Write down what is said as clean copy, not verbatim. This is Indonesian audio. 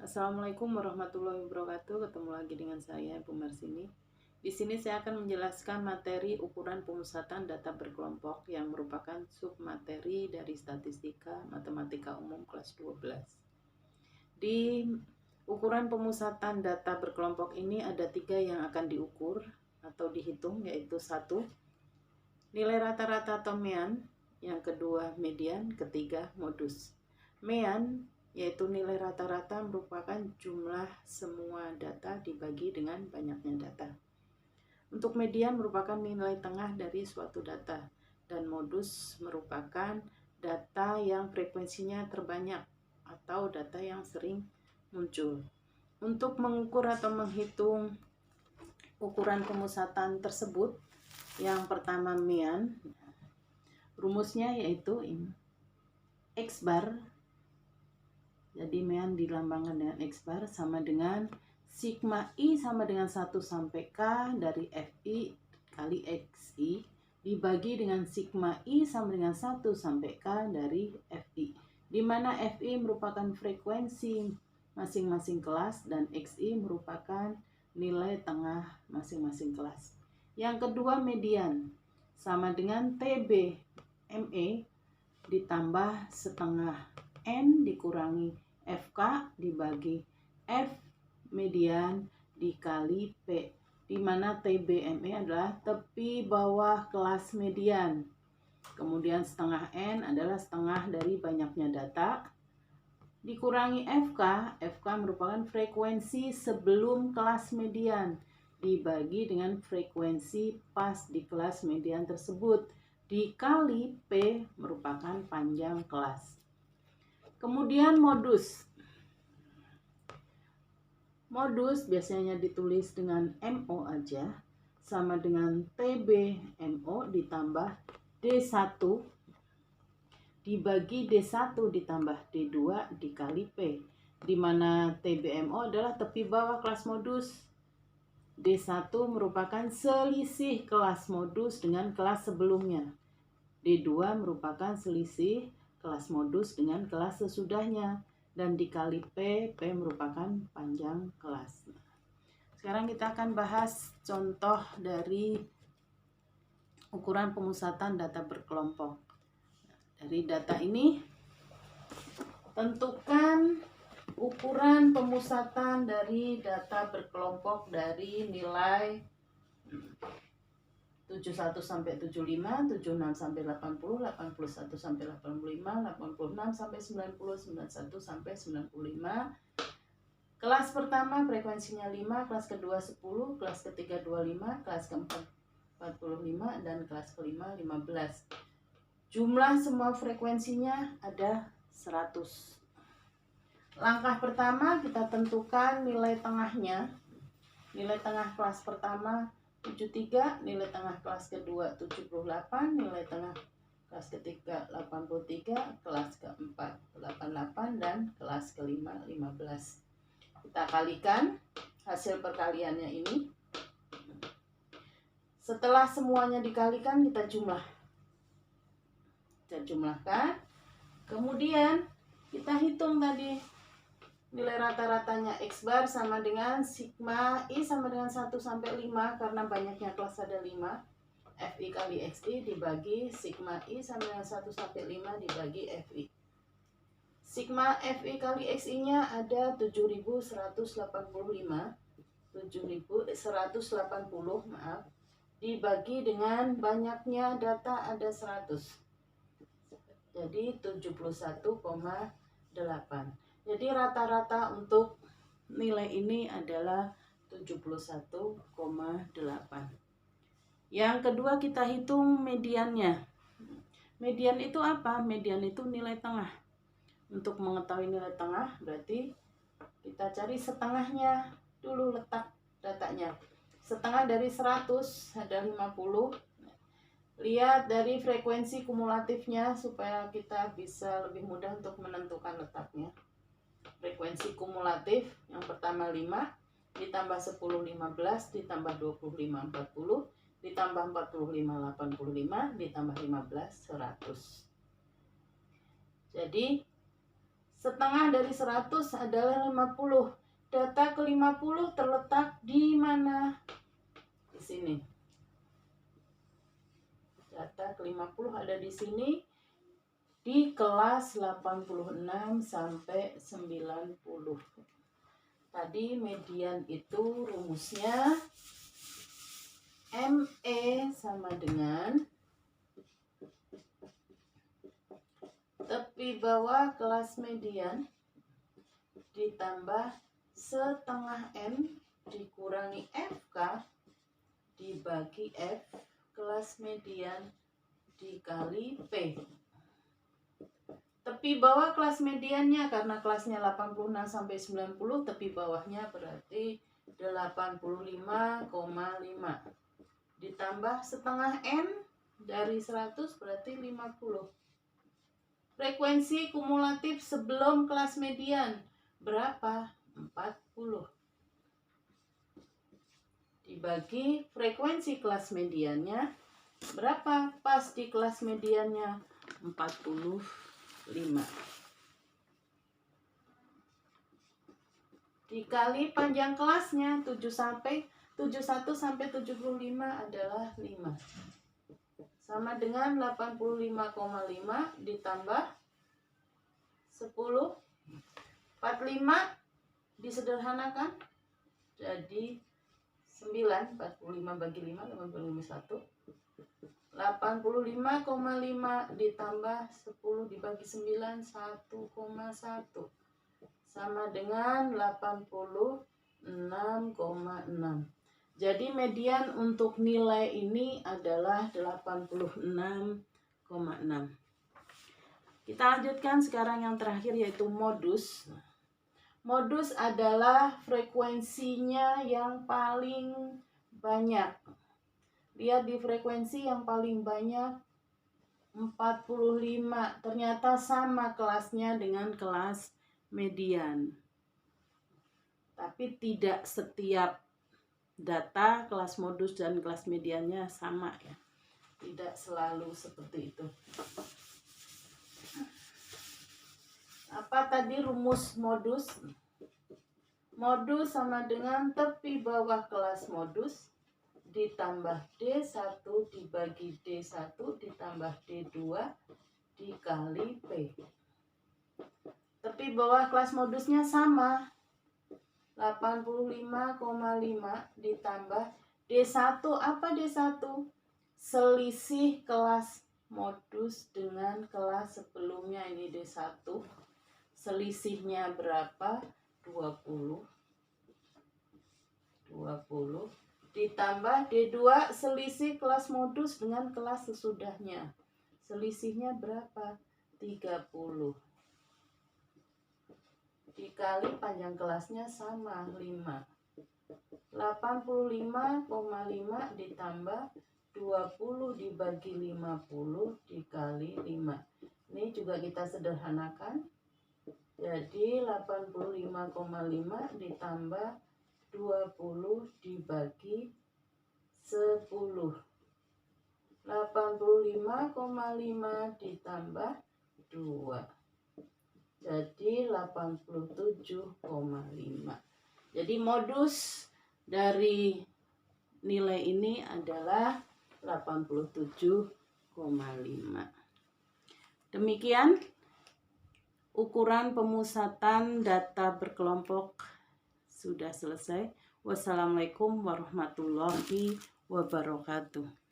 Assalamualaikum warahmatullahi wabarakatuh. Ketemu lagi dengan saya, Bu Marsini. Di sini saya akan menjelaskan materi ukuran pemusatan data berkelompok yang merupakan submateri dari statistika matematika umum kelas 12. Di ukuran pemusatan data berkelompok ini ada 3 yang akan diukur atau dihitung, yaitu 1. Nilai rata-rata atau mean, yang kedua median, ketiga modus. Mean yaitu nilai rata-rata merupakan jumlah semua data dibagi dengan banyaknya data. Untuk median merupakan nilai tengah dari suatu data, dan modus merupakan data yang frekuensinya terbanyak atau data yang sering muncul. Untuk mengukur atau menghitung ukuran pemusatan tersebut, yang pertama mean, rumusnya yaitu X bar. Jadi mean dilambangkan dengan X bar sama dengan sigma I sama dengan 1 sampai K dari FI kali XI dibagi dengan sigma I sama dengan 1 sampai K dari FI, di mana FI merupakan frekuensi masing-masing kelas dan XI merupakan nilai tengah masing-masing kelas. Yang kedua median sama dengan TB ME ditambah setengah N dikurangi FK dibagi F median dikali P, di mana TBME adalah tepi bawah kelas median. Kemudian setengah N adalah setengah dari banyaknya data dikurangi FK. FK merupakan frekuensi sebelum kelas median dibagi dengan frekuensi pas di kelas median tersebut dikali P merupakan panjang kelas. Kemudian modus. Modus biasanya ditulis dengan MO aja, sama dengan TB MO ditambah D1 dibagi D1 ditambah D2 dikali P, di mana TBMO adalah tepi bawah kelas modus. D1 merupakan selisih kelas modus dengan kelas sebelumnya. D2 merupakan selisih kelas modus dengan kelas sesudahnya, dan dikali P, P merupakan panjang kelas. Sekarang kita akan bahas contoh dari ukuran pemusatan data berkelompok. Dari data ini, tentukan ukuran pemusatan dari data berkelompok dari nilai 71 sampai 75, 76 sampai 80, 81 sampai 85, 86 sampai 90, 91 sampai 95. Kelas pertama frekuensinya 5, kelas kedua 10, kelas ketiga 25, kelas keempat 45, dan kelas kelima 15. Jumlah semua frekuensinya ada 100. Langkah pertama kita tentukan nilai tengahnya. Nilai tengah kelas pertama 73, nilai tengah kelas kedua 78, nilai tengah kelas ketiga 83, kelas keempat 88, dan kelas kelima 15. Kita kalikan hasil perkaliannya ini. Setelah semuanya dikalikan, kita jumlahkan. Kemudian kita hitung tadi nilai rata-ratanya X bar sama dengan sigma I sama dengan 1 sampai 5, karena banyaknya kelas ada 5. FI kali XI dibagi sigma I sama dengan 1 sampai 5 dibagi FI. Sigma FI kali XI nya ada 7180 dibagi dengan banyaknya data ada 100. Jadi 71,8. Jadi rata-rata untuk nilai ini adalah 71,8. Yang kedua kita hitung mediannya. Median itu apa? Median itu nilai tengah. Untuk mengetahui nilai tengah berarti kita cari setengahnya dulu, letak datanya. Setengah dari 100 ada 50. Lihat dari frekuensi kumulatifnya supaya kita bisa lebih mudah untuk menentukan letaknya. Frekuensi kumulatif yang pertama 5 ditambah 10 15 ditambah 25 40 ditambah 45 85 ditambah 15 100. Jadi Setengah dari 100 adalah 50. Data ke-50 terletak di mana? Di sini. Data ke-50 ada di sini, di kelas 86 sampai 90. Tadi median itu rumusnya ME sama dengan tepi bawah kelas median ditambah setengah M dikurangi FK dibagi F kelas median dikali P. Tepi bawah kelas mediannya karena kelasnya 86 sampai 90, tepi bawahnya berarti 85,5 ditambah setengah M dari 100 berarti 50. Frekuensi kumulatif sebelum kelas median berapa? 40. Dibagi frekuensi kelas mediannya berapa? Pas di kelas mediannya 45. Dikali panjang kelasnya 71 sampai 75 adalah 5. Sama dengan 85,5 ditambah 10. 45 disederhanakan jadi 9. 45 bagi 5, 85,1. 85,5 ditambah 10 dibagi 9, 1,1. Sama dengan 86,6. Jadi median untuk nilai ini adalah 86,6. Kita lanjutkan sekarang yang terakhir yaitu modus. Modus adalah frekuensinya yang paling banyak. Lihat di frekuensi yang paling banyak 45. Ternyata sama kelasnya dengan kelas median. Tapi tidak setiap data kelas modus dan kelas mediannya sama ya. Tidak selalu seperti itu. Apa tadi rumus modus? Modus sama dengan tepi bawah kelas modus ditambah D1 dibagi D1 ditambah D2 dikali P. Tepi bawah kelas modusnya sama. 85,5 ditambah D1. Apa D1? Selisih kelas modus dengan kelas sebelumnya. Ini D1. Selisihnya berapa? 20. Ditambah D2 selisih kelas modus dengan kelas sesudahnya. Selisihnya berapa? 30. Dikali panjang kelasnya sama 5. 85,5 ditambah 20 dibagi 50 dikali 5. Ini juga kita sederhanakan. Jadi 85,5 ditambah 20 dibagi 10. 85,5 ditambah 2. Jadi 87,5. Jadi modus dari nilai ini adalah 87,5. Demikian ukuran pemusatan data berkelompok sudah selesai. Wassalamualaikum warahmatullahi wabarakatuh.